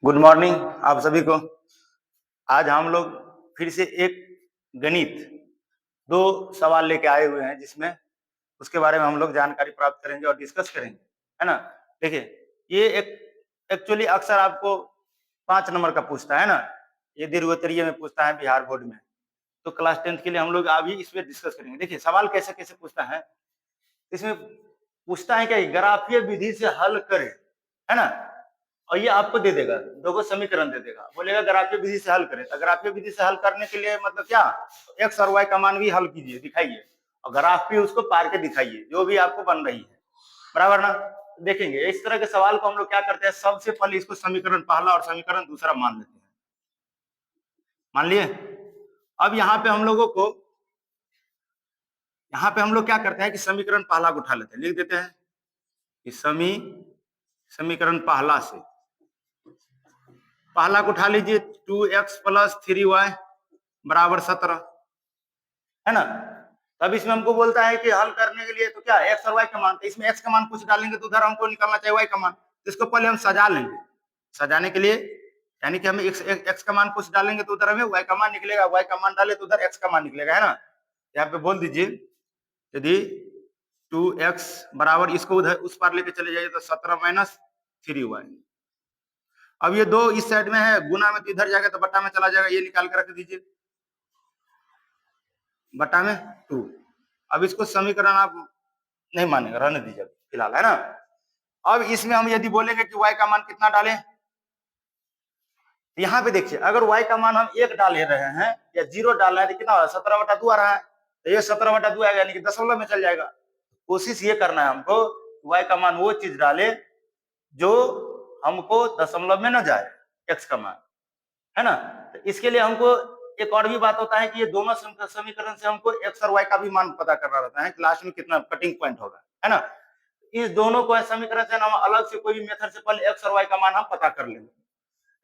Good morning आप सभी को। आज हम लोग फिर से एक गणित दो सवाल लेके आए हुए हैं, जिसमें उसके बारे में हम लोग जानकारी प्राप्त करेंगे और डिस्कस करेंगे, है ना। देखिए, ये एक एक्चुअली अक्सर आपको 5 नंबर का पूछता है ना, ये दीर्घोत्तरीय में पूछता है बिहार बोर्ड में। तो क्लास 10th के लिए हम लोग अभी इस पे डिस्कस करेंगे। देखिए सवाल कैसे कैसे पूछता है, इसमें पूछता है क्या, ग्राफीय विधि से हल करें, है ना। और ये आपको दे देगा, दो समीकरण दे देगा, बोलेगा ग्राफीय विधि से हल करें। तो ग्राफीय विधि से हल करने के लिए मतलब क्या, एक्स और वाई का मान भी हल कीजिए, दिखाइए, और ग्राफ भी उसको पार के दिखाइए, जो भी आपको बन रही है, बराबर ना। देखेंगे इस तरह के सवाल को हम लोग क्या करते हैं, सबसे पहले इसको समीकरण पहला और समीकरण दूसरा मान लेते हैं। मान लिए। अब यहाँ पे हम लोगों को, यहाँ पे हम लोग क्या करते हैं कि समीकरण पहला को उठा लेते हैं, लिख देते हैं कि समीकरण पहला से पहला को उठा लीजिए, 2x + 3y बराबर 17, है ना। तब इसमें हमको बोलता है कि हल करने के लिए तो क्या, x और y का मान, तो इसमें x का मान कुछ डालेंगे तो उधर हमको निकालना चाहिए y का मान। तो इसको पहले हम सजा लेंगे, सजाने के लिए यानी कि हमें x का मान कुछ डालेंगे तो उधर हमें y का मान निकलेगा, y का मान डाले तो उधर x का मान निकलेगा, है ना। यहाँ पे बोल दीजिए, यदि 2x बराबर, इसको उधर उस पार लेके चले जाइए तो 17 - 3y। अब ये दो इस साइड में है, गुना में तो इधर जाएगा तो बट्टा में चला जाएगा, ये निकाल के रख दीजिए, बट्टा में 2। अब इसको समीकरण आप नहीं मानेगा, रहने दीजिए फिलहाल, है ना। अब इसमें हम यदि बोलेंगे कि y का मान कितना डालें, यहाँ पे देखिए, अगर y का मान हम 1 डाल रहे हैं या 0 डाल रहे हैं तो कितना होगा, 17/2 आ रहा है, तो ये 17/2 आएगा, यानी कि दशमलव में चल जाएगा। कोशिश ये करना है हमको, y का मान वो चीज डाले जो हमको दशमलव में न जाए, x का मान, है ना। तो इसके लिए हमको एक और भी बात होता है कि ये दोनों समीकरण से हमको x और y का भी मान पता करना रहता है कि लास्ट में कितना कटिंग पॉइंट होगा, है ना। इस दोनों को समीकरण से हम अलग से कोई भी मेथड से पहले x और y का मान हम पता कर लेंगे।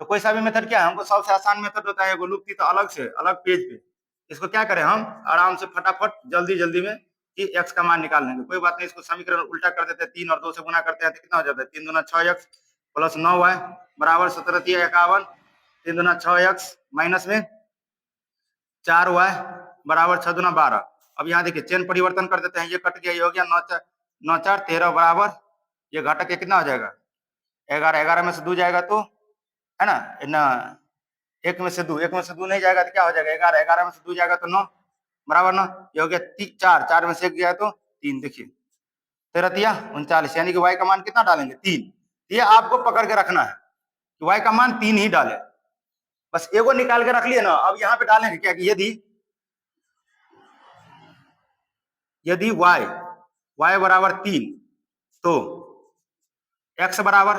तो कोई सा भी मेथड क्या है, हमको सबसे आसान मेथड होता है एगो लुप्ति, तो अलग से अलग पेज पे इसको क्या करें, हम आराम से फटाफट जल्दी जल्दी में कि x का मान निकाल लेंगे। कोई बात नहीं, इसको समीकरण उल्टा कर देते हैं, 3 और 2 से गुना करते हैं तो कितना हो जाता है, 3 दूना 6x + 9y बराबर 17 × 51, 3 दूना 6x माइनस में 4y बराबर 6 दूना 12। अब यहाँ देखिए चेन परिवर्तन कर देते हैं, ये कट गया, ये हो गया 9 4 13 बराबर, ये घटक कितना हो जाएगा 11, 11 में से 2 जाएगा तो, है ना, 1 में से 2 नहीं जाएगा तो क्या हो जाएगा 11, 11 में से 2 जाएगा तो 9 बराबर 9, ये हो गया 4, 4 में से 1 गया तो 3, देखिए 13×3 = 39, यानी कि y का मान कितना डालेंगे 3। ये आपको पकड़ के रखना है कि y का मान 3 ही डाले, बस एगो निकाल के रख लिए ना। अब यहाँ पे डालेंगे क्या कि यदि y बराबर 3 तो x बराबर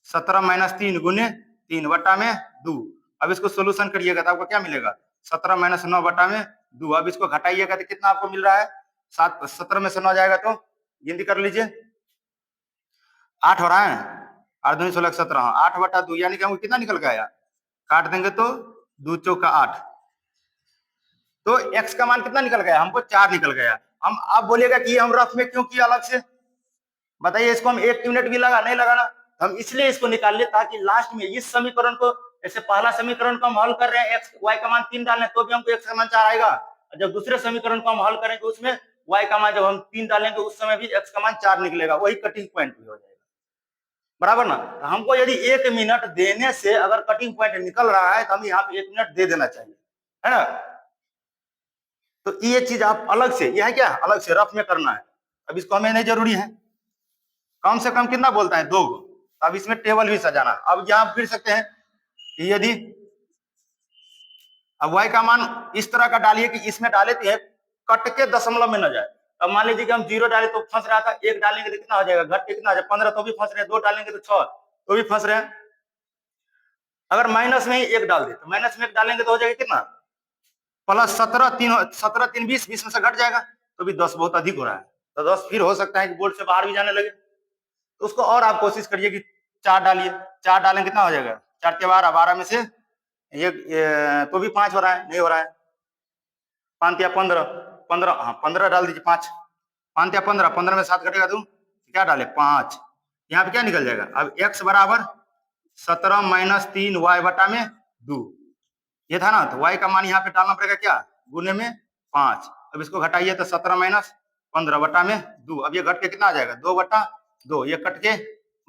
17 - 3 गुने 3 बट्टा में 2। अब इसको सोल्यूशन करिएगा तो आपको क्या मिलेगा, 17 - 9 बट्टा में 2। अब इसको घटाइएगा तो कितना आपको मिल रहा है, 17 में से 9 जाएगा तो गिनती कर लीजिए, 8 हो रहा है, 8 दूनी 16 17, 8/2, यानी कि हमको कितना निकल के आया, काट देंगे तो 2 चौका 8, तो x का मान कितना निकल गया, हमको 4 निकल गया। हम आप बोलिएगा कि हम रफ में क्यों किया अलग से, बताइए, इसको हम 1 यूनिट भी लगा नहीं लगाना, हम इसलिए इसको निकाल ले ताकि लास्ट में इस समीकरण को, जैसे पहला समीकरण को हम हल कर रहे हैं, x y का मान 3 डालें तो भी हमको x का मान 4 आएगा, और जब दूसरे समीकरण को हम हल करेंगे उसमें y का मान जब हम 3 डालेंगे उस समय भी x का मान 4 निकलेगा, वही कटिंग पॉइंट भी हो जाएगा, बराबर ना। तो हमको यदि 1 मिनट देने से अगर कटिंग पॉइंट निकल रहा है तो हम यहाँ पे 1 मिनट दे देना चाहिए, है ना। तो ये चीज आप अलग से, यह है क्या, अलग से रफ में करना है। अब इसको हमें नहीं जरूरी है, कम से कम कितना बोलता है 2 गो। अब इसमें टेबल भी सजाना, अब यहाँ फिर सकते हैं कि यदि अब y का मान इस तरह का डालिए कि इसमें डाले थे कट के दशमलव में न जाए। अब मान लीजिए कि हम 0 डाले तो फंस रहा था, 1 डालेंगे तो कितना हो जाएगा, घट के कितना हो जाएगा 15, तो भी फंस रहे हैं, 2 डालेंगे तो 6, तो भी फंस रहे हैं। अगर माइनस में ही 1 डाल दे तो माइनस में 1 डालेंगे तो हो जाएगा कितना, +17, 17 3 20, 20 में से घट जाएगा, तो भी 10 बहुत अधिक हो रहा है, तो 10 फिर हो सकता है कि बोर्ड से बाहर भी जाने लगे। तो उसको और आप कोशिश करिए कि 4 डालिए, 4 डालें कितना हो जाएगा, 4 के 12, 12 में से ये तो भी 5 हो रहा है, नहीं हो रहा है, 5 या 15, 15, हाँ 15 डाल दीजिए, 5 या 15, 15 में 7 घटेगा तो क्या डाले 5, यहाँ पे क्या निकल जाएगा। अब x बराबर 17 माइनस 3 वाई बटा में 2, ये था ना। तो y का मान यहाँ पे डालना पड़ेगा क्या, गुने में 5। अब इसको घटाइए तो 17 माइनस 15 बटा में 2। अब ये घट के कितना आ जाएगा, 2 बटा 2, ये कट के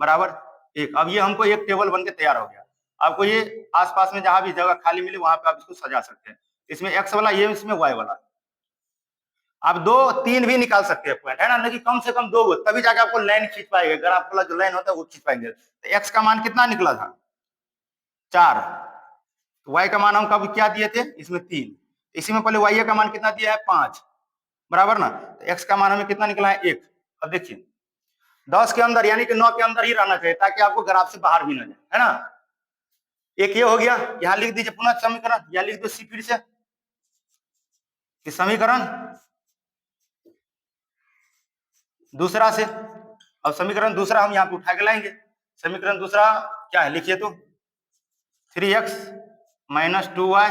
बराबर 1। अब ये हमको एक टेबल बन के तैयार हो गया। आपको ये आसपास में जहां भी जगह खाली मिले वहां पे आप इसको सजा सकते हैं। इसमें x वाला, ये इसमें y वाला। आप 2 3 भी निकाल सकते हैं पॉइंट, है ना, लेकिन कम से कम 2 तभी जाके आपको लाइन खींच पाएंगे। ग्राफ वाला जो लाइन होता है वो खींच पाएंगे। तो x का मान कितना निकला था, 4। y का मान हम कब क्या दिए थे, इसमें 3। इसी में पहले y का मान कितना दिया है, 5, बराबर ना। तो x का मान हमें कितना निकला है, 1। अब देखिए 10 के अंदर यानी कि 9 के अंदर ही रहना चाहिए, ताकि आपको ग्राफ से बाहर भी ना जाए, है ना। एक ये हो गया, यहाँ लिख दीजिए पुनः समीकरण, या लिख दो सी फिर से कि समीकरण दूसरा से। अब समीकरण दूसरा हम यहाँ पे उठा के लाएंगे। समीकरण दूसरा क्या है, लिखिए तो 3x माइनस 2y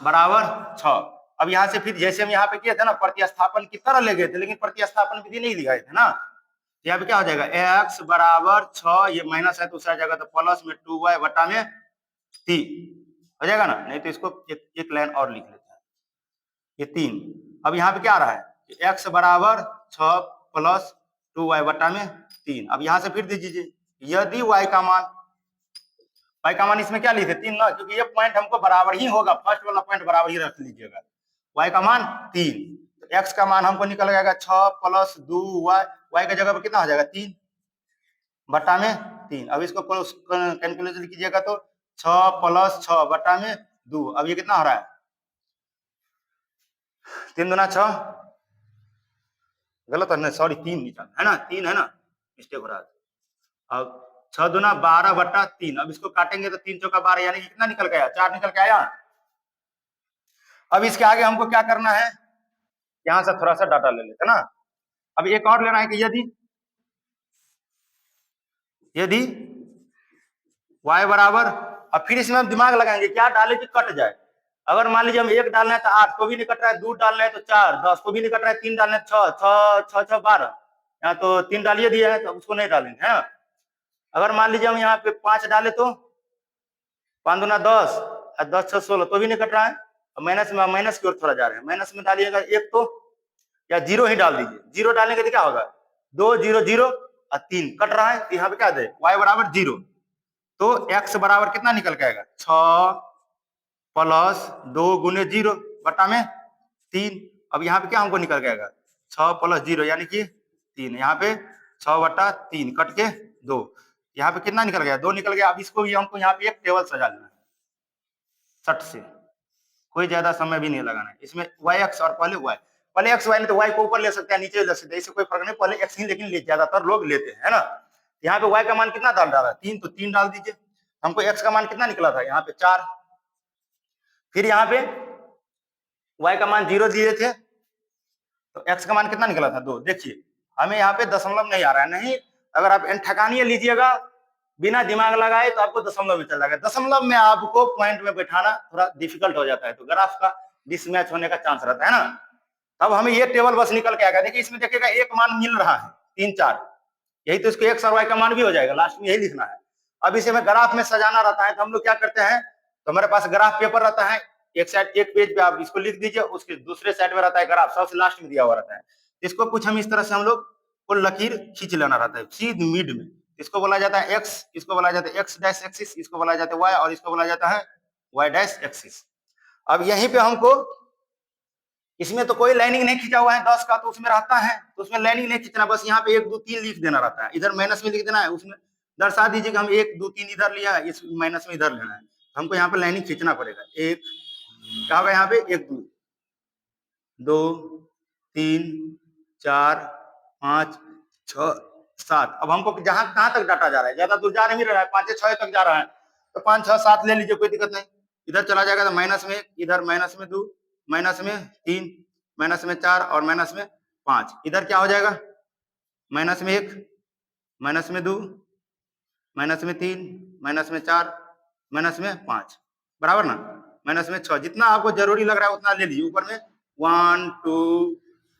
बराबर 6। अब यहाँ से फिर जैसे हम यहाँ पे किए थे ना, प्रतिस्थापन की तरह ले गए थे, लेकिन प्रतिस्थापन विधि नहीं दिखाए थे ना। यहाँ पे क्या हो जाएगा, x बराबर 6, ये माइनस है दूसरा जगह तो प्लस में 2y बटा में 3 हो जाएगा ना। नहीं तो इसको एक लाइन और लिख लेते हैं, ये 3। अब यहाँ पे क्या आ रहा है, x बराबर 6 प्लस 2y बटा में 3। अब यहाँ से फिर दीजिए, यदि y का मान इसमें क्या लिखे 3 ना, क्योंकि ये पॉइंट हमको बराबर ही होगा, फर्स्ट वाला पॉइंट बराबर ही रख लीजिएगा। y का मान 3, तो x का मान हमको निकल जाएगा 6 प्लस 2y, y की जगह पर कितना हो जाएगा 3 बटा में 3। अब इसको कैलकुलेशन कीजिएगा तो 6 प्लस 6 बटा में 2। अब ये कितना हो रहा है, 3 दूना 6, गलत है, सॉरी 3 निकाल, है ना, 3 है ना, मिस्टेक हो रहा है। अब 6 दूना 12 बटा 3। अब इसको काटेंगे तो 3 चौका 12, यानी कि कितना निकल के आया, 4 निकल के आया। अब इसके आगे हमको क्या करना है, यहां से थोड़ा सा डाटा ले लेते हैं ना। अब एक और लेना है कि यदि y बराबर, अब फिर इसमें हम दिमाग लगाएंगे क्या डाले कि कट जाए। अगर मान लीजिए हम 1 डालना है तो 8 को भी नहीं कट रहा है, 2 डालना है तो 4, 10 को भी नहीं कट रहा है, 3 डालना है 6, 6 6 12, यहाँ तो 3 डालिए दिया है तो उसको नहीं डालेंगे, है। अगर मान लीजिए हम यहाँ पे 5 डाले तो 5 दूना 10, 10 6 16, तो भी नहीं कट रहा है। माइनस की ओर थोड़ा जा रहे हैं, माइनस में डालिएगा 1 तो, या 0 ही डाल दीजिए। 0 डालने के क्या होगा, 2 0 0 और 3 कट रहा है, तो यहाँ पे क्या दे, y बराबर 0। तो x बराबर कितना निकल के आएगा, 6 प्लस 2 गुने 0 बटा में 3। अब यहाँ पे क्या हमको निकल के आएगा, 6 प्लस 0 यानी कि 3, यहाँ पे 6 बटा 3 कट के 2, यहाँ पे कितना निकल गया, 2 निकल गया। अब इसको भी हमको यहाँ पे एक टेबल सजा लेना है सट से, कोई ज्यादा समय भी नहीं लगाना है इसमें। वाई एक्स और पहले एक्स वाई, नहीं तो वाई को ऊपर ले सकते हैं नीचे ले सकते हैं, इससे कोई फर्क नहीं, पहले एक्स ही लेकिन ज्यादातर लोग लेते हैं, है ना। यहाँ पे वाई का मान कितना डाल रहा है, 3, तो 3 डाल दीजिए। हमको एक्स का मान कितना निकला था, यहाँ पे 4। फिर यहाँ पे वाई का मान 0 दिए थे, तो एक्स का मान कितना निकला था, 2। देखिए हमें यहाँ पे दशमलव नहीं आ रहा है, नहीं, अगर आप ठकानिए लीजिएगा बिना दिमाग लगाए तो आपको दशमलव में चल जाएगा। दशमलव में आपको पॉइंट में बैठाना थोड़ा डिफिकल्ट हो जाता है, तो ग्राफ का डिसमैच होने का चांस रहता है ना। तब हमें ये टेबल बस निकल के आएगा। देखिए इसमें देखिएगा एक मान मिल रहा है 3 4, यही तो इसको एक्स और वाई का मान भी हो जाएगा, लास्ट में यही लिखना है। अब इसे हमें ग्राफ में सजाना रहता है, तो हम लोग क्या करते हैं, तो हमारे पास ग्राफ पेपर रहता है, एक साइड एक पेज पे आप इसको लिख दीजिए, उसके दूसरे साइड में रहता है ग्राफ, सबसे लास्ट में दिया हुआ रहता है। इसको कुछ हम इस तरह से हम लोग को लकीर खींच लेना रहता है सीध मिड में। इसको बोला जाता है एक्स, इसको बोला जाता है एक्स डैश एक्सिस, इसको बोला जाता है वाई, और इसको बोला जाता है वाई डैश एक्सिस। अब यहीं पे हमको, इसमें तो कोई लाइनिंग नहीं खींचा हुआ है 10 का, तो उसमें रहता है, तो उसमें लाइनिंग नहीं खींचना, बस यहाँ पे 1 2 3 लिख देना रहता है। इधर माइनस में लिख देना है, उसमें दर्शा दीजिए कि हम 1 2 3 इधर लिया है, इस माइनस में इधर लेना है। हमको यहाँ पे लाइनिंग खींचना पड़ेगा। एक क्या होगा यहाँ पे, 1 2 3 4 5 6 7। अब हमको जहां कहां तक डाटा जा रहा है, ज्यादा दूर जा नहीं रहा है, 5 6 तक जा रहा है, तो 5 6 7 ले लीजिए, कोई दिक्कत नहीं। इधर चला जाएगा तो माइनस में 1, इधर माइनस में 2, माइनस में 3, माइनस में 4 और माइनस में 5। इधर क्या हो जाएगा, माइनस में 1, माइनस में 2, माइनस में 3, माइनस में 4, माइनस में 5, बराबर ना, माइनस में 6। जितना आपको जरूरी लग रहा है उतना ले लीजिए। ऊपर में 1 2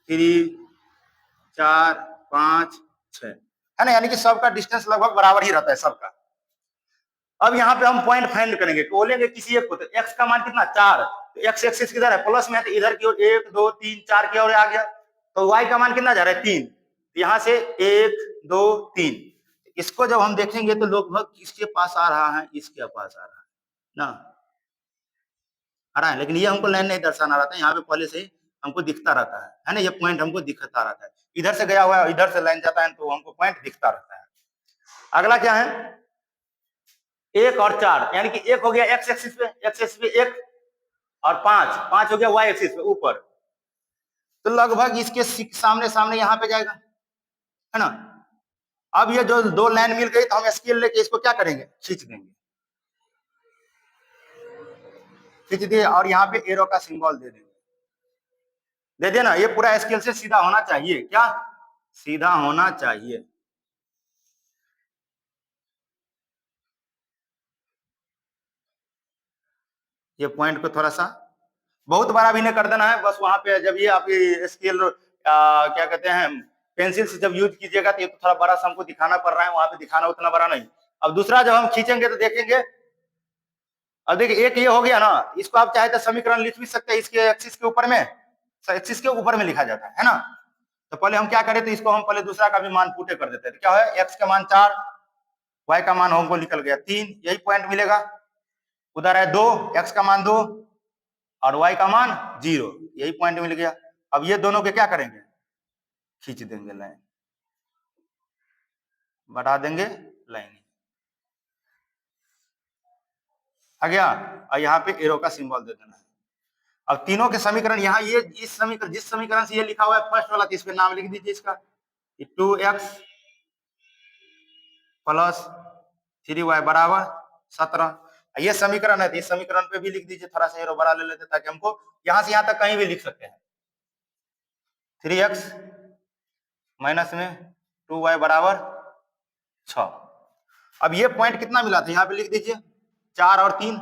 3 4 5 6, है ना, यानी कि सबका डिस्टेंस लगभग बराबर ही रहता है सबका। अब यहाँ पे हम पॉइंट फाइंड करेंगे, बोलेंगे किसी एक को, तो x का मान कितना 4, तो x एक्सिस किधर है, प्लस में है, तो इधर की ओर 1 2 3 4 की ओर आ गया, तो y का मान कितना जा रहा है 3, यहाँ से 1 2 3, इसको जब हम देखेंगे तो लगभग किसके पास आ रहा है, इसके पास आ रहा है ना, आ रहा है, लेकिन ये हमको लाइन नहीं दर्शाना रहता है, यहाँ पे पहले से ही हमको दिखता रहता है ना, ये पॉइंट हमको दिखता रहता है, इधर से गया हुआ है इधर से लाइन जाता है तो हमको पॉइंट दिखता रहता है। अगला क्या है, 1 और 4, यानी कि 1 हो गया x एक्सिस पे 1 और 5 हो गया y एक्सिस पे ऊपर, तो लगभग इसके सामने सामने यहाँ पे जाएगा, है ना। अब ये जो दो लाइन मिल गई तो हम स्केल लेके इसको क्या करेंगे, खींच देंगे, खींच दिए और यहाँ पे एरो का सिंबल दे देंगे, दे दिया ना, ये पूरा स्केल से सीधा होना चाहिए, क्या सीधा होना चाहिए। ये पॉइंट को थोड़ा सा बहुत बड़ा भी नहीं कर देना है, बस वहां पे जब ये आप स्केल क्या कहते हैं पेंसिल से जब यूज कीजिएगा तो ये तो थोड़ा बड़ा सा हमको दिखाना पड़ रहा है, वहां पे दिखाना उतना बड़ा नहीं। अब दूसरा जब हम खींचेंगे तो देखेंगे, अब देखिए एक ये हो गया ना, इसको आप चाहे तो समीकरण लिख भी सकते हैं, इसके एक्सिस के ऊपर में, एक्सिस के ऊपर में लिखा जाता है ना। तो पहले हम क्या करें, तो इसको हम पहले दूसरा का भी मान पुटे कर देते हैं, तो क्या है, एक्स का मान 4, वाई का मान हमको निकल गया 3, यही पॉइंट मिलेगा। उधर है 2, एक्स का मान 2 और y का मान 0, यही पॉइंट मिल गया। अब ये दोनों के क्या करेंगे, खींच देंगे लाइन, बढ़ा देंगे लाइन, आ गया, और यहाँ पे एरो का सिंबल दे देना है। अब तीनों के समीकरण यहाँ ये इस समीकरण जिस समीकरण से ये लिखा हुआ है फर्स्ट वाला, तो इस पे नाम लिख दीजिए इसका, 2x प्लस 3y बराबर 17, ये समीकरण है, तो इस समीकरण पे भी लिख दीजिए, थोड़ा सा एरो बड़ा ले लेते ताकि हमको यहाँ से यहाँ तक कहीं भी लिख सकते हैं, 3x माइनस में 2y बराबर 6। अब ये पॉइंट कितना मिला था, यहाँ पे लिख दीजिए 4 और 3,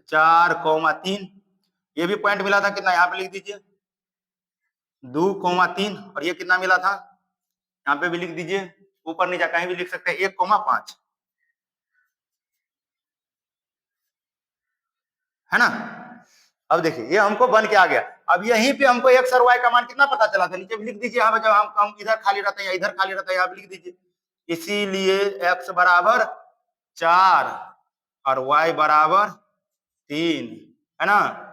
4,3, ये भी पॉइंट मिला था कितना, यहाँ पे लिख दीजिए 2,3, और ये कितना मिला था, यहाँ पे भी लिख दीजिए, ऊपर नीचे कहीं भी लिख सकते हैं 1,5, है ना। अब देखिए ये हमको बन के आ गया, अब यहीं पे हमको x और y का मान कितना पता चला था, नीचे भी लिख दीजिए, यहाँ पे जब हम इधर खाली रहता है या इधर खाली रहता है यहाँ पे लिख दीजिए, इसीलिए x बराबर 4 और y बराबर 3, है ना,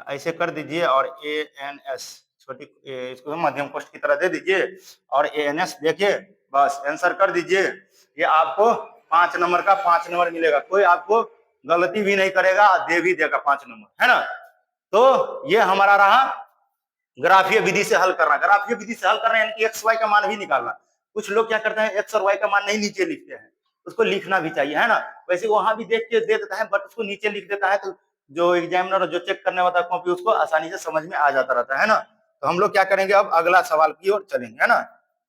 ऐसे कर दीजिए, और ANS छोटी इसको मध्यम कोष्ठ की तरह दे दीजिए, और ANS देखिए, बस आंसर कर दीजिए, ये आपको 5 नंबर का 5 नंबर मिलेगा, कोई आपको गलती भी नहीं करेगा, दे भी देगा 5 नंबर, है ना। तो ये हमारा रहा ग्राफीय विधि से हल करना, ग्राफीय विधि से हल करना यानी कि एक्स वाई का मान भी निकालना। कुछ लोग क्या करते हैं, एक्स और वाई का मान नहीं नीचे लिखते हैं, उसको लिखना भी चाहिए, है ना, वैसे वहां भी देख के दे देता है, बट उसको नीचे लिख देता है, तो जो एग्जामिनर जो चेक करने वाला कॉपी उसको आसानी से समझ में आ जाता रहता है ना। तो हम लोग क्या करेंगे, अब अगला सवाल की ओर चलेंगे, है ना।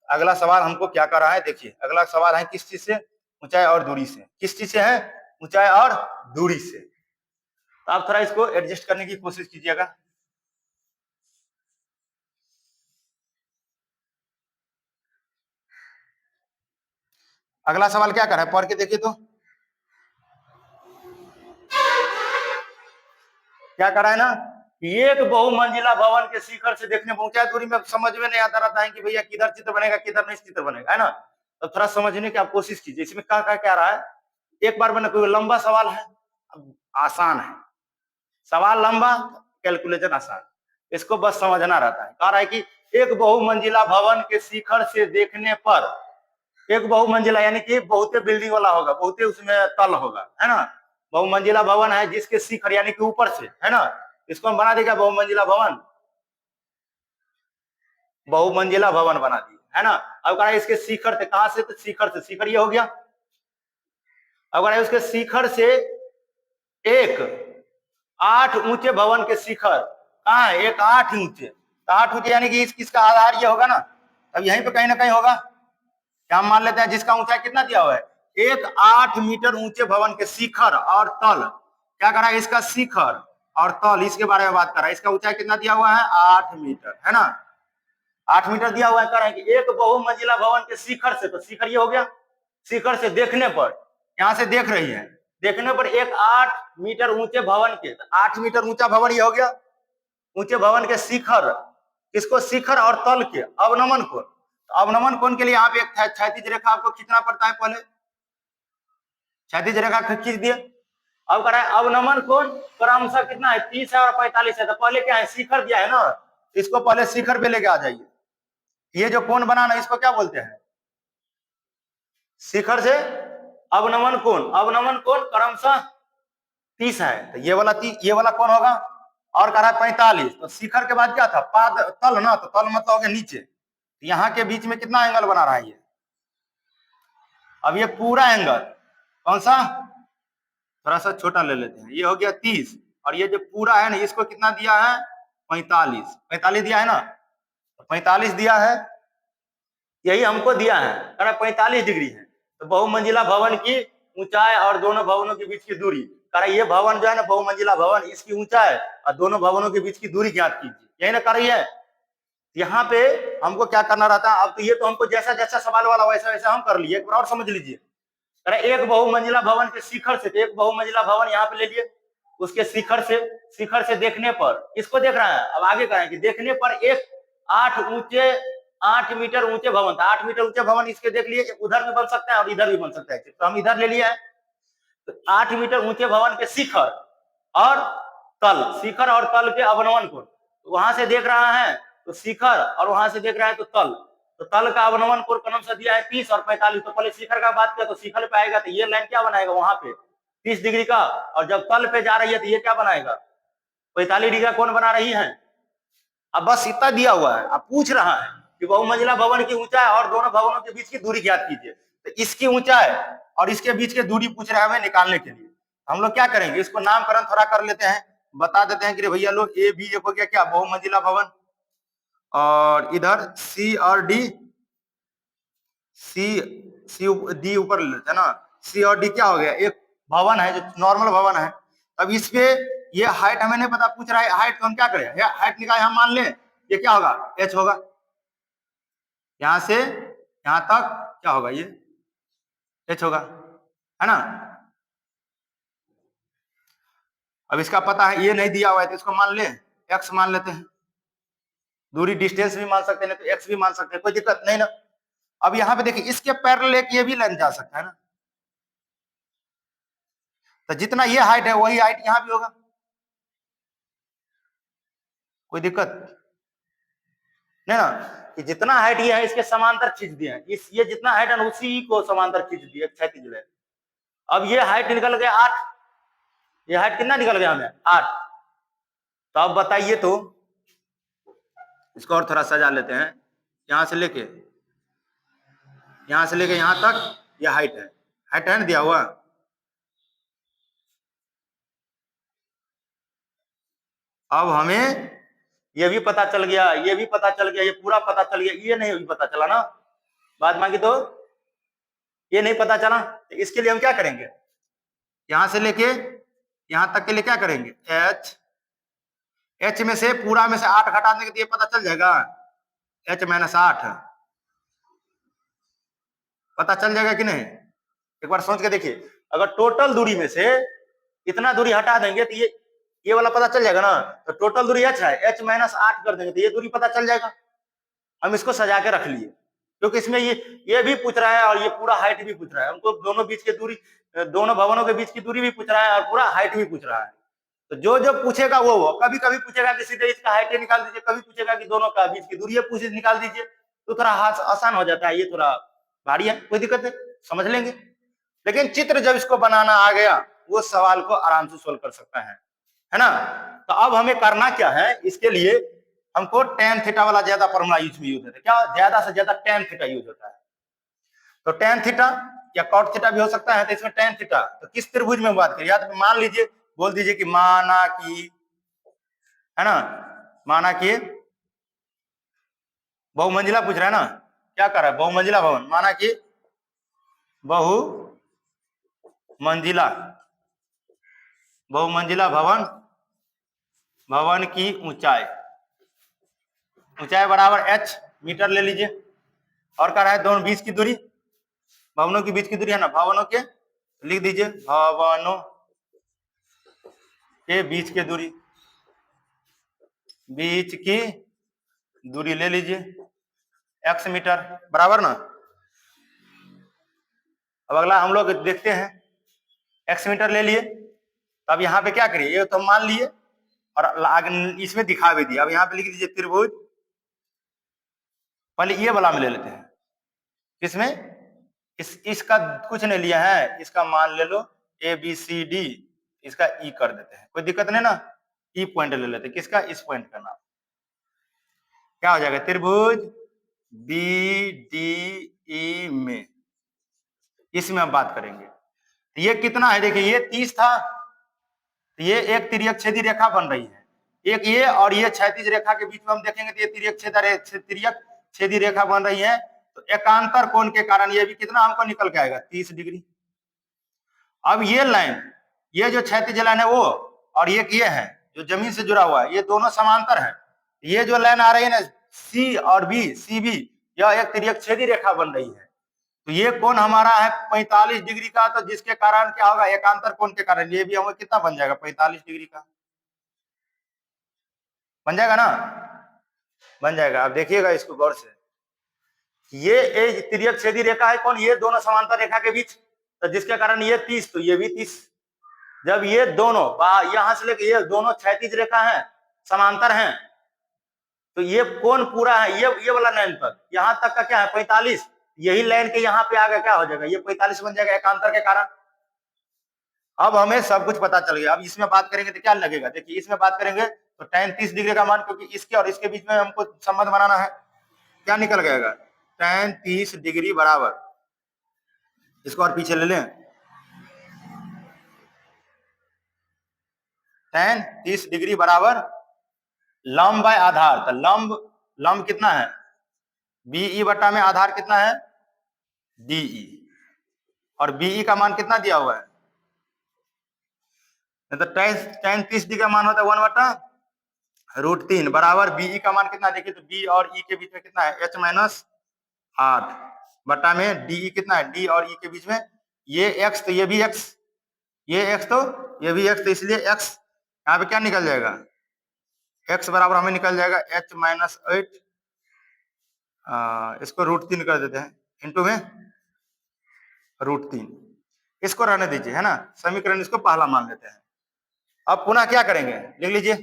अगला सवाल हमको क्या कर रहा है, देखिए अगला सवाल है किस चीज से, ऊंचाई और दूरी से, किस चीज से है, ऊंचाई और दूरी से। तो आप थोड़ा इसको एडजस्ट करने की कोशिश कीजिएगा। अगला सवाल क्या कर रहा है, पढ़ के देखिए तो क्या कर रहा है ना, एक बहुमंजिला भवन के शिखर से देखने में ऊंचाई दूरी में समझ में नहीं आता रहता है कि भैया किधर चित्र बनेगा किधर नहीं चित्र बनेगा, है ना। तो थोड़ा समझने की आप कोशिश कीजिए, इसमें क्या रहा है, एक बार बना, कोई लंबा सवाल है, आसान है, सवाल लंबा कैलकुलेशन आसान, इसको बस समझना रहता है। कह रहा है कि एक बहुमंजिला भवन के शिखर से देखने पर, एक बहुमंजिला यानी कि बहुते बिल्डिंग वाला होगा, बहुते उसमें तल होगा, है ना, बहुमंजिला भवन है जिसके शिखर यानी कि ऊपर से, है ना, इसको हम बना देगा बहुमंजिला भवन, बहुमंजिला भवन बना दिए, है ना। अब कहा इसके शिखर से, कहां से, तो शिखर से, शिखर ये हो गया। अब कहा उसके शिखर से एक 8 ऊंचे भवन के शिखर कहा है, एक 8 ऊंचे, तो 8 ऊंचे यानी कि इसका आधार ये होगा ना, अब यहीं पे कहीं ना कहीं होगा, क्या हम मान लेते हैं, जिसका ऊंचाई कितना दिया हुआ है, एक 8 मीटर ऊंचे भवन के शिखर और तल, क्या करा है, इसका शिखर और तल, इसके बारे में बात कर रहा है, इसका ऊंचाई कितना दिया हुआ है, 8 मीटर, है ना, 8 मीटर दिया हुआ है। कह रहा है कि एक बहुमंजिला भवन के शिखर से, तो शिखर ये हो गया, शिखर से देखने पर यहाँ से देख रही है, देखने पर एक 8 मीटर ऊंचे भवन के, 8 मीटर ऊंचा भवन ये हो गया ऊंचे भवन के शिखर, किसको, शिखर और तल के अवनमन कोण। अवनमन कोण के लिए आप एक क्षैतिज रेखा आपको खींचना पड़ता है, पहले क्षैतिज रेखा खींच दिए। अब कह रहा है अवनमन कोण क्रमशः कितना है, 30 है और 45 है। तो पहले क्या है, शिखर दिया है ना, इसको पहले शिखर पे लेके आ जाइए। ये जो कोण बनाना इसको क्या बोलते हैं, शिखर से अवनमन कोण, अवनमन कोण क्रमशः 30 है, तो ये वाला कोण होगा। और कह रहा है 45, तो शिखर के बाद क्या था, पाद तल ना, तो तल मतलब हो गया नीचे, यहाँ के बीच में कितना एंगल बना रहा है ये, अब ये पूरा एंगल कौन सा, थोड़ा सा छोटा ले लेते हैं, ये हो गया 30, और ये जो पूरा है ना इसको कितना दिया है, 45, 45 दिया है ना, 45 दिया है, यही हमको दिया है, कह रहा 45 डिग्री है। तो बहुमंजिला भवन की ऊंचाई और दोनों भवनों के बीच की दूरी, कह रहा ये भवन जो है ना बहुमंजिला भवन, इसकी ऊंचाई और दोनों भवनों के बीच की दूरी ज्ञात कीजिए, यही ना कर रही है। यहाँ पे हमको क्या करना रहता है, अब तो ये तो हमको जैसा जैसा सवाल वाला वैसा वैसा हम कर लिए, एक बार और समझ लीजिए। अरे एक बहुमंजिला भवन के शिखर से, एक बहुमंजिला भवन यहाँ पे ले लिए, उसके शिखर से देखने पर, इसको देख रहा है, अब आगे कहें कि देखने पर एक 8 मीटर ऊंचे भवन था, 8 मीटर ऊंचे भवन इसके देख लिए, उधर भी बन सकता है और इधर भी बन सकता है, तो हम इधर ले लिया है। तो 8 मीटर ऊंचे भवन के शिखर और तल, शिखर और तल के अवनमन कोण, वहां से देख रहा है तो शिखर और वहां से देख रहा है तो तल का अवनमन कोण क्रमशः दिया है 30 और 45। तो पहले शिखर का बात किया, तो शिखर पे आएगा तो ये लाइन क्या बनाएगा वहां पे 30 डिग्री का, और जब तल पे जा रही है तो ये क्या बनाएगा 45 डिग्री का कोण बना रही है। अब बस इतना दिया हुआ है, अब पूछ रहा है कि बहुमंजिला भवन की ऊंचाई और दोनों भवनों के बीच की दूरी ज्ञात कीजिए। तो इसकी ऊंचाई और इसके बीच की दूरी पूछ रहा है हमें निकालने के लिए। हम लोग क्या करेंगे, इसको नामकरण थोड़ा कर लेते हैं, बता देते हैं कि भैया लोग ए बी एक हो गया क्या बहुमंजिला भवन, और इधर सी और डी, सी डी ऊपर लेते हैं ना, सी और डी क्या हो गया, एक भवन है जो नॉर्मल भवन है। अब इस पे ये हाइट हमें नहीं पता, पूछ रहा है हाइट, तो हम क्या करें, हाइट निकाल, हम मान लें ये क्या होगा, एच होगा, यहां से यहां तक क्या होगा, ये एच होगा, है ना। अब इसका पता है ये नहीं दिया हुआ है, तो इसको मान ले एक्स मान लेते हैं, दूरी डिस्टेंस भी मान सकते हैं, तो एक्स भी मान सकते हैं, कोई दिक्कत नहीं ना। अब यहाँ पे देखिए इसके पैरेलल एक ये भी लाइन जा सकता है ना, तो जितना ये हाइट है वही हाइट यहाँ भी होगा, कोई दिक्कत नहीं ना, कि जितना हाइट ये है इसके समांतर खींच दिए हैं, ये जितना हाइट है उसी को समांतर खींच दिए क्षैतिज लाइन। अब ये हाइट निकल गया 8, ये हाइट कितना निकल गया हमें 8। तो अब बताइए, तो इसको और थोड़ा सजा लेते हैं, यहां से लेके यहां तक ये हाइट है ना दिया हुआ। अब हमें ये भी पता चल गया, ये भी पता चल गया, ये पूरा पता चल गया, ये नहीं पता चला ना, बात मांगी तो ये नहीं पता चला। तो इसके लिए हम क्या करेंगे, यहां से लेके यहां तक के लिए क्या करेंगे, एच में से पूरा में से 8 घटा देंगे तो ये पता चल जाएगा, एच माइनस 8 पता चल जाएगा कि नहीं, एक बार सोच के देखिए। अगर टोटल दूरी में से इतना दूरी हटा देंगे तो ये वाला पता चल जाएगा ना, तो टोटल दूरी एच है, एच माइनस 8 कर देंगे तो ये दूरी पता चल जाएगा। हम इसको सजा के रख लिए, क्योंकि इसमें ये भी पूछ रहा है और ये पूरा हाइट भी पूछ रहा है, हमको दोनों बीच की दूरी, दोनों भवनों के बीच की दूरी भी पूछ रहा है और पूरा हाइट भी पूछ रहा है। तो जो पूछेगा वो कभी कभी पूछेगा कि सीधे इसका हाइट निकाल दीजिए, कभी पूछेगा कि दोनों का बीच की दूरी पूछ निकाल दीजिए, तो थोड़ा आसान हो जाता है, ये थोड़ा भारी है, कोई दिक्कत नहीं, समझ लेंगे। लेकिन चित्र जब इसको बनाना आ गया वो सवाल को आराम से सोल्व कर सकता है ना। तो अब हमें करना क्या है, इसके लिए हमको टेन थीटा वाला ज्यादा फॉर्मूला यूज होता है, क्या ज्यादा से ज्यादा टेन थीटा यूज होता है। तो टेन थीटा या कॉट थीटा भी हो सकता है, तो इसमें टेन थीटा, तो किस त्रिभुज में बात करिए, या तो मान लीजिए, बोल दीजिए कि माना कि, है ना, माना कि बहुमंजिला पूछ रहा है ना, क्या कर रहा है, बहुमंजिला भवन, माना कि बहुमंजिला भवन की ऊंचाई बराबर h मीटर ले लीजिए, और कह रहा है दोनों बीच की दूरी, भवनों के बीच की दूरी है ना, भवनों के लिख दीजिए भवनों के बीच की दूरी ले लीजिए x मीटर, बराबर ना। अब अगला हम लोग देखते हैं, x मीटर ले लिए, तो अब यहाँ पे क्या करिए, ये तो मान लिए और आगे इसमें दिखा भी दिया। अब यहाँ पे लिख दीजिए त्रिभुज, पहले ये वाला में ले लेते हैं, किसमें, इसका कुछ नहीं लिया है, इसका मान ले लो ABCD, इसका E कर देते हैं, कोई दिक्कत नहीं ना। E पॉइंट ले लेते हैं, किसका, इस पॉइंट का नाम क्या हो जाएगा, त्रिभुज BDE में, इसमें हम बात करेंगे। ये कितना है, देखिए ये 30 था, तो ये एक तिर्यक छेदी रेखा बन रही है, एक ये और ये क्षैतिज रेखा के बीच में हम देखेंगे तो ये तिर्यक छेदी रेखा बन रही है। तो एकांतर कोण के कारण ये भी कितना हमको निकल के आएगा, 30 डिग्री। अब ये लाइन, ये जो क्षैतिज लाइन है वो, और ये है जो जमीन से जुड़ा हुआ है, ये दोनों समांतर है। ये जो लाइन आ रही है ना C और B, CB, यह एक तिर्यक छेदी रेखा बन रही है। तो ये कोण हमारा है 45 डिग्री का, तो जिसके कारण क्या होगा, एकांतर कोण के कारण ये भी हमें कितना बन जाएगा, 45 डिग्री का बन जाएगा ना, बन जाएगा। अब देखिएगा इसको गौर से, ये तिर्यक छेदी रेखा है कौन, ये दोनों समांतर रेखा के बीच, तो जिसके कारण ये 30, तो ये भी 30। जब ये दोनों यहां से लेके ये दोनों क्षैतिज रेखा है, समांतर हैं, तो ये कोण पूरा है, ये वाला लाइन तक, यहां तक का क्या है 45, यही लाइन के यहाँ पे आगे क्या हो जाएगा, ये 45 बन जाएगा एकांतर के कारण। अब हमें सब कुछ पता चल गया। अब इसमें बात करेंगे तो क्या लगेगा, देखिए इसमें बात करेंगे तो tan 30 डिग्री का मान, क्योंकि इसके और इसके बीच में हमको संबंध बनाना है, क्या निकल गएगा, tan 30 डिग्री बराबर, इसको और पीछे ले लें, tan 30 डिग्री बराबर लंब बाय आधार, तो लंब कितना है, BE बटा में आधार कितना है, DE, और BE का मान कितना दिया हुआ है, तो tan 30 डिग्री का मान होता है 1/√3 बराबर BE का मान कितना, देखिए तो B और E के बीच में कितना है, H-8 बटा में DE कितना है, D और E के बीच में ये x, तो ये भी x, ये x तो ये भी x, तो इसलिए x यहाँ पे क्या निकल जाएगा, x बराबर हमें निकल जाएगा H-8, इसको √3 कर देते हैं, इंटू में √3, इसको रहने दीजिए, है ना, समीकरण इसको पहला मान लेते हैं। अब पुनः क्या करेंगे, लिख लीजिए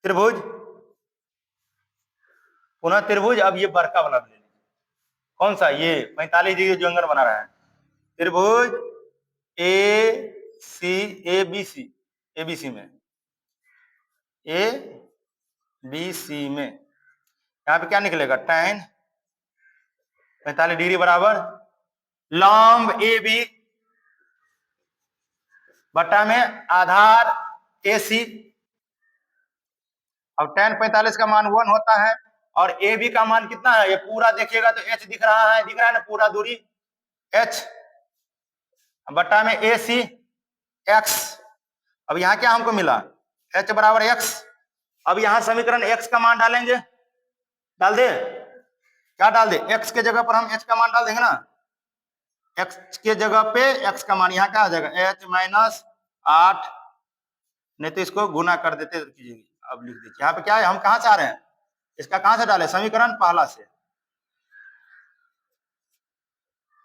त्रिभुज, पुनः त्रिभुज, अब ये बड़का वाला ले लीजिए, कौन सा, ये 45 डिग्री जो एंगल बना रहा है, त्रिभुज ABC में, ABC में यहाँ पे क्या निकलेगा, tan 45 डिग्री बराबर लंब AB बटा में आधार AC। अब tan 45 का मान 1 होता है, और AB का मान कितना है, ये पूरा देखिएगा तो H दिख रहा है ना, पूरा दूरी H बटा में AC x। अब यहाँ क्या हमको मिला, H बराबर x। अब यहाँ समीकरण x का मान डालेंगे, डाल दे, क्या डाल दे, x के जगह पर हम h का मान डाल देंगे ना, x के जगह पे x का मान यहाँ क्या आ जाएगा, H-8, नहीं तो इसको गुना कर देते, अब लिख दीजिए यहाँ पे क्या है, हम कहां से आ रहे हैं, इसका कहां से डाले, समीकरण पहला से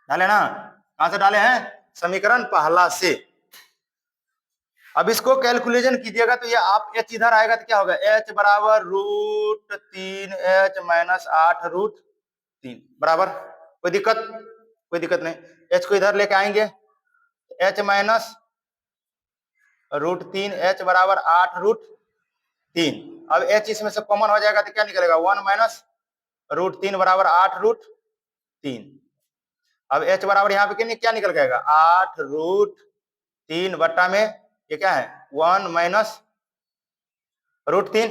डाले ना, कहां से डाले हैं, समीकरण पहला से। अब इसको कैलकुलेशन कीजिएगा तो ये आप h इधर आएगा तो क्या होगा, h बराबर √3 H-8 √3 बराबर, कोई दिक्कत नहीं, h को इधर लेके आएंगे, H-√3 H बराबर 8√3। अब h इसमें से कॉमन हो जाएगा तो क्या निकलेगा, 1 - √3 बराबर 8√3। अब h बराबर यहाँ पे क्या निकल जाएगा, 8√3 बट्टा में ये क्या है, 1 - √3।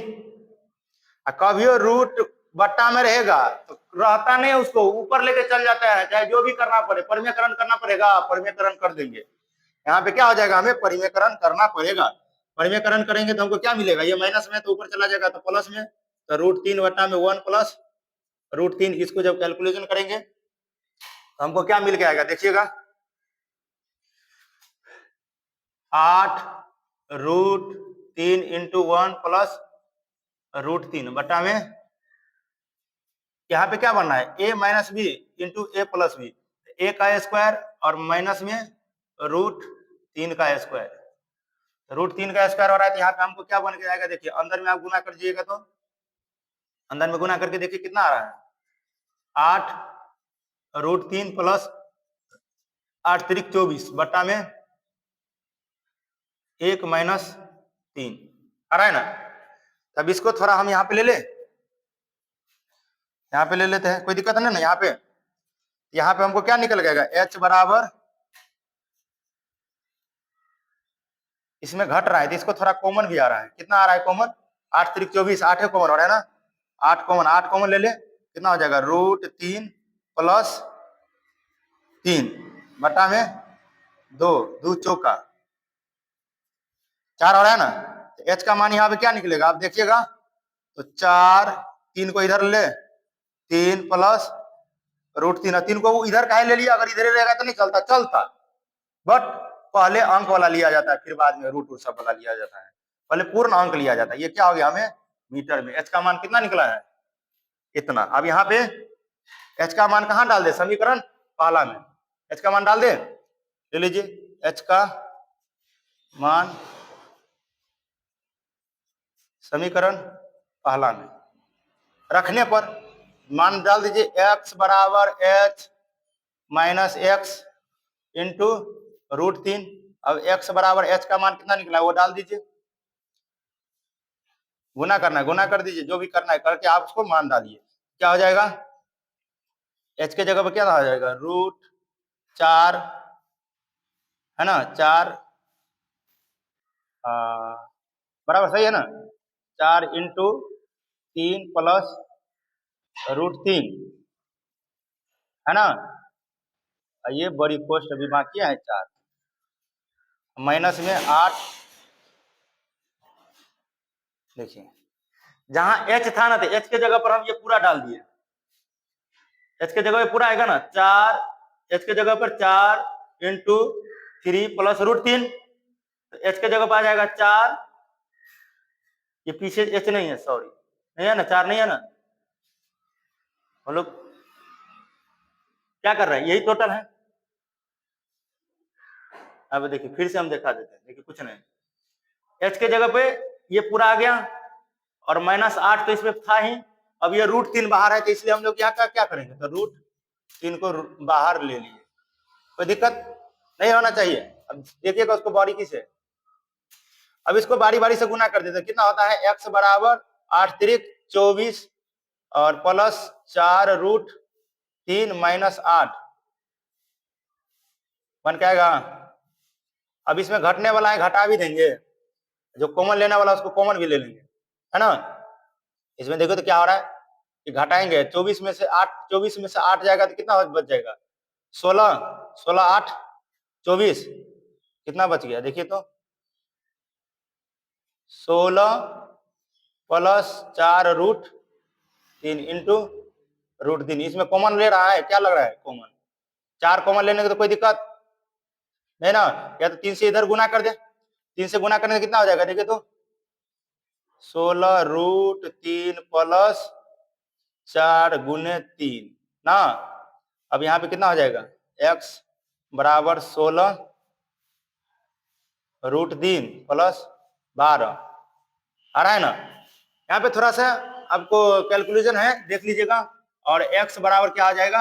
कभी रूट बट्टा में रहेगा तो रहता नहीं, उसको ऊपर लेके चल जाता है, चाहे जो भी करना पड़े, परिमेयकरण करना पड़ेगा, परिमेयकरण कर देंगे। यहाँ पे क्या हो जाएगा, हमें परिमेयकरण करना पड़ेगा, परिमेयकरण करेंगे तो हमको क्या मिलेगा, ये माइनस में तो ऊपर चला जाएगा तो प्लस में, तो √3 बट्टा में 1 + √3, इसको जब कैलकुलेशन करेंगे तो हमको क्या मिल के आएगा, देखिएगा 8√3 इंटू 1 प्लस √3 बटा में यहाँ पे क्या बनना है a minus b into a plus b, a का स्क्वायर और माइनस में √3 का स्क्वायर। √3 का स्क्वायर हो रहा है तो यहाँ पे हमको क्या बन के जाएगा, देखिए अंदर में आप गुना कर दीजिएगा तो अंदर में गुना करके देखिए कितना आ रहा है 8√3 प्लस 8 त्रिक 24 बटा में 1 माइनस 3 आ रहा है ना। तब इसको थोड़ा हम यहाँ पे ले ले, यहाँ पे ले लेते हैं, कोई दिक्कत नहीं ना। यहाँ पे हमको क्या निकल गएगा h बराबर, इसमें घट रहा है तो इसको थोड़ा कॉमन भी आ रहा है, कितना आ रहा है कॉमन 8 त्रिक 24, 8 कॉमन हो रहा है ना, 8 कॉमन ले ले, कितना हो जाएगा √3 प्लस 3 बटा में 2 2 चौका 4 हो रहा है ना। तो h का मान यहाँ पे क्या निकलेगा आप देखिएगा, तो 4 3 को इधर ले 3 प्लस √3, 3 को इधर काहे ले लिया, अगर इधर ही रहेगा तो नहीं चलता, बट पहले अंक वाला लिया जाता है फिर बाद में रूट सब वाला लिया जाता है, पहले पूर्ण अंक लिया जाता है। ये क्या हो गया हमें मीटर में, h का मान कितना निकला है इतना। अब यहाँ पे h का मान कहाँ डाल दे, समीकरण पहला में h का मान डाल दे, ले लीजिए h का मान समीकरण पहला में रखने पर मान डाल दीजिए x बराबर h माइनस एक्स इंटू √3। अब x बराबर h का मान कितना निकला वो डाल दीजिए, गुना करना है गुना कर दीजिए, जो भी करना है करके आप उसको मान डालिए, क्या हो जाएगा h के जगह पर क्या आ जाएगा √4 है ना, 4 बराबर सही है ना, 4 इंटू 3 प्लस √3 है ना। ये बड़ी पोस्ट अभी बाकी है 4 माइनस में 8, देखिए जहां h था ना तो h के जगह पर हम ये पूरा डाल दिए, h के जगह पे पूरा आएगा ना 4, h के जगह पर 4 इंटू 3 प्लस √3, h के जगह पर आ जाएगा 4, ये पीछे h नहीं है, सॉरी नहीं है ना, 4 नहीं है ना, हम लोग क्या कर रहे हैं यही टोटल है। अब देखिए फिर से हम दिखा देते हैं, देखिए कुछ नहीं, h के जगह पे ये पूरा आ गया और -8 तो इसमें था ही, अब ये √3 बाहर है तो इसलिए हम लोग यहाँ का क्या करेंगे, तो √3 को बाहर ले लिए, कोई दिक्कत नहीं होना चाहिए। अब देखिएगा उसको बारीकी से, अब इसको बारी बारी से गुना कर देते हैं, कितना होता है x बराबर 8 त्रिक 24 और प्लस 4√3 माइनस 8 बन के आएगा। अब इसमें घटने वाला है घटा भी देंगे, जो कॉमन लेने वाला उसको कॉमन भी ले लेंगे, है ना। इसमें देखो तो क्या हो रहा है कि घटाएंगे 24 में से 8 जाएगा तो कितना बच जाएगा 16, 16 8 24 कितना बच गया देखिए तो 16 प्लस 4√3 इंटू √3, इसमें कॉमन ले रहा है, क्या लग रहा है कॉमन, 4 कॉमन लेने की तो कोई दिक्कत नहीं ना, या तो 3 से इधर गुना कर दे, 3 से गुना करने से कितना हो जाएगा देखिए तो 16√3 प्लस 4 गुने 3 ना। अब यहाँ पे कितना हो जाएगा x बराबर 16√3 प्लस 12 आ रहा है ना। यहाँ पे थोड़ा सा आपको कैलकुलेशन है देख लीजिएगा, और x बराबर क्या आ जाएगा,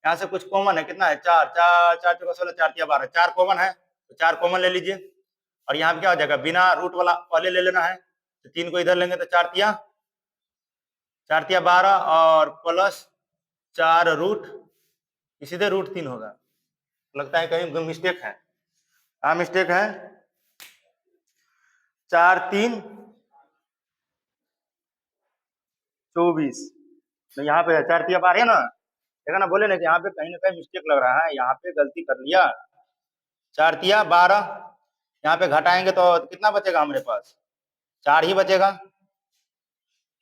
यहाँ से कुछ कॉमन है, कितना है 4 4 4 चौका 16 4 तिया 12, 4 कॉमन है तो 4 कॉमन ले लीजिए, और यहाँ पे क्या हो जाएगा बिना रूट वाला पहले ले लेना है, तो 3 को इधर लेंगे तो 4 तिया 12 और प्लस 4 रूट, सीधे √3 होगा, लगता है कहीं मिस्टेक है, हाँ मिस्टेक है, 4 3 24 तो यहाँ पे 4 तिया 12 है ना, देखा ना, बोले ना कि यहाँ पे कहीं ना कहीं मिस्टेक लग रहा है, यहाँ पे गलती कर लिया, 4 तिया 12, यहाँ पे घटाएंगे तो कितना बचेगा हमारे पास 4 ही बचेगा,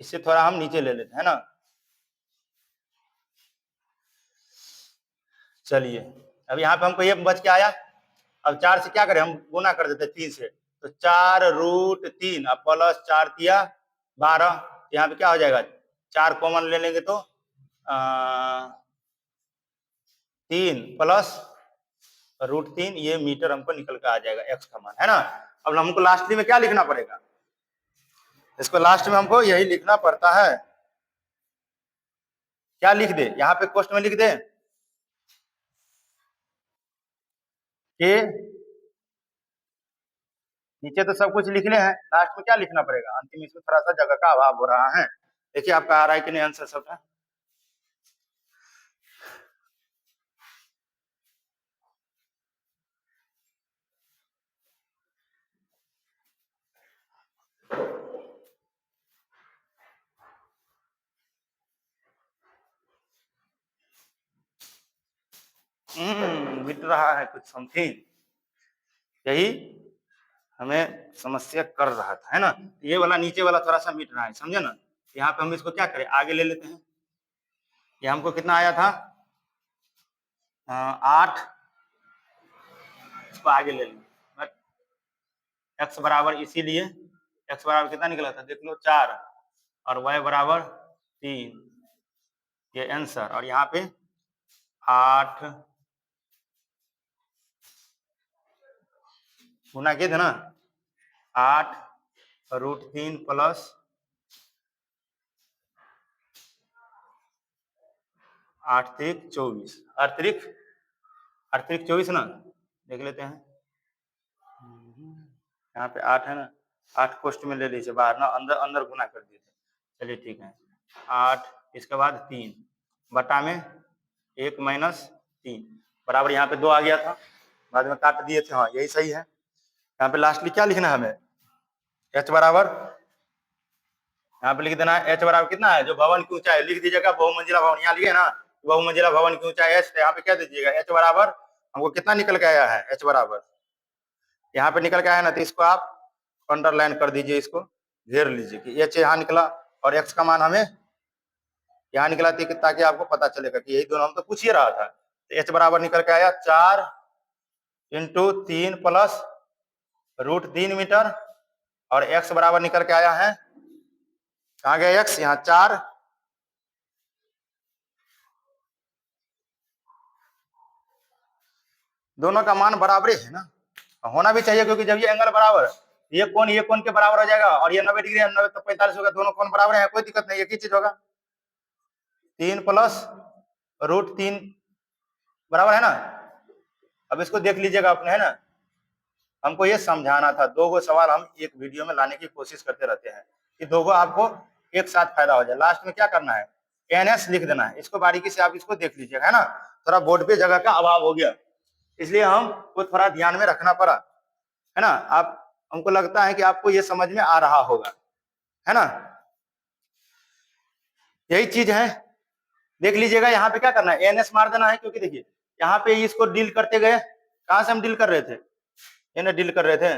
इससे थोड़ा हम नीचे ले लेते हैं ना। चलिए अब यहाँ पे हमको ये बच के आया, अब 4 से क्या करें, हम गुना कर देते 3 से, तो 4√3 अब प्लस 4 तिया 12, यहाँ पे क्या हो जाएगा, 4 कॉमन ले लेंगे तो 3 प्लस √3, ये मीटर हमको निकल कर आ जाएगा एक्स का मान, है ना। अब हमको लास्टली में क्या लिखना पड़ेगा, इसको लास्ट में हमको यही लिखना पड़ता है, क्या लिख दे, यहाँ पे क्वेश्चन में लिख दे कि नीचे तो सब कुछ लिख ले हैं, लास्ट में क्या लिखना पड़ेगा, अंतिम इसमें थोड़ा सा जगह का अभाव हो रहा है। देखिए आपका आ रहा है कि नहीं आंसर सबका। मिट रहा है कुछ समथिंग, यही हमें समस्या कर रहा था, है ना। ये वाला नीचे वाला थोड़ा सा मिट रहा है, समझे ना। यहाँ पे हम इसको क्या करें, आगे ले लेते हैं। ये हमको कितना आया था 8, इसको आगे ले लेंगे, एक्स बराबर, इसीलिए एक्स बराबर कितना निकला था देख लो 4 और वाई बराबर 3, ये आंसर। और यहाँ पे 8 गुना किए थे ना, 8√3 प्लस 8 3 24, अतिरिक्त 24 ना, देख लेते हैं। यहाँ पे 8 है ना, 8 कोष्ट में ले लीजिए, बाहर ना, अंदर अंदर गुना कर दीजिए, चलिए ठीक है। 8 इसके बाद 3 बटा में 1 माइनस 3 बराबर, यहाँ पे 2 आ गया था, बाद में काट दिए थे, हाँ यही सही है। यहाँ पे लास्टली क्या लिखना है हमें, h बराबर, यहाँ पे लिख देना है h बराबर कितना है, जो भवन की ऊंचाई लिख दीजिएगा, बहुमंजिला भवन, यहाँ लिखे ना बहुमंजिला भवन की ऊंचाई h, यहाँ पे क्या दीजिएगा h बराबर, हमको कितना निकल के आया है h बराबर, यहाँ पे निकल के आया ना, तो इसको आप अंडरलाइन कर दीजिए, इसको घेर लीजिए कि h यहाँ निकला और x का मान हमें यहाँ निकला, ताकि आपको पता चलेगा कि यही दोनों हम तो पूछ ही रहा था। तो h बराबर निकल के आया 4 × 3 प्लस √3 मीटर, और x बराबर निकल के आया है, कहाँ गया x, यहाँ 4, दोनों का मान बराबर है ना, होना भी चाहिए, क्योंकि जब ये एंगल बराबर, ये कोण के बराबर हो जाएगा, और ये 90 डिग्री है, 90 तो 45 होगा, दोनों कोण बराबर है, कोई दिक्कत नहीं, एक ही चीज होगा। 3 प्लस √3 बराबर है ना। अब इसको देख लीजिएगा अपने, है ना, हमको ये समझाना था, 2 सवाल हम एक वीडियो में लाने की कोशिश करते रहते हैं कि 2 आपको एक साथ फायदा हो जाए। लास्ट में क्या करना है, NS लिख देना है, इसको बारीकी से आप इसको देख लीजिएगा, है ना। थोड़ा बोर्ड पे जगह का अभाव हो गया, इसलिए हमको थोड़ा ध्यान में रखना पड़ा, है ना। आप, हमको लगता है कि आपको ये समझ में आ रहा होगा, है ना, यही चीज है। देख लीजिएगा यहाँ पे क्या करना है, NS मार देना है, क्योंकि देखिए यहाँ पे इसको डील करते गए, कहां से हम डील कर रहे थे, ये डील कर रहे थे,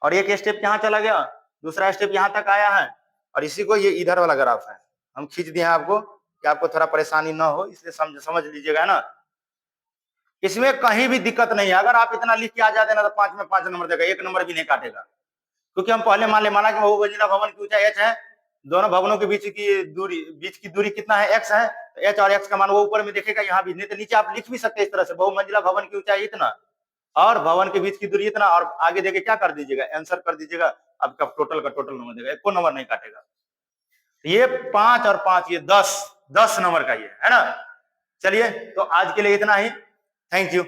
और एक स्टेप यहाँ चला गया, दूसरा स्टेप यहाँ तक आया है, और इसी को ये इधर वाला ग्राफ है, हम खींच दिए हैं आपको कि आपको थोड़ा परेशानी ना हो, इसलिए समझ लीजिएगा, है ना। इसमें कहीं भी दिक्कत नहीं है, अगर आप इतना लिख के आ जाते ना तो 5 में 5 नंबर देगा, 1 नंबर भी नहीं काटेगा, क्योंकि हम पहले माना कि बहुमंजिला भवन की ऊंचाई h है, दोनों भवनों के बीच की दूरी कितना है, x है, तो h और x का मान वो ऊपर में देखेगा, यहाँ भी नहीं, तो नीचे आप लिख भी सकते हैं इस तरह से, बहुमंजिला भवन की ऊंचाई इतना और भवन के बीच की दूरी इतना, और आगे देके क्या कर दीजिएगा, आंसर कर दीजिएगा, आपका टोटल का टोटल नंबर देगा, एक को नंबर नहीं काटेगा। ये 5 और 5 ये 10 नंबर का ये है ना। चलिए, तो आज के लिए इतना ही, थैंक यू।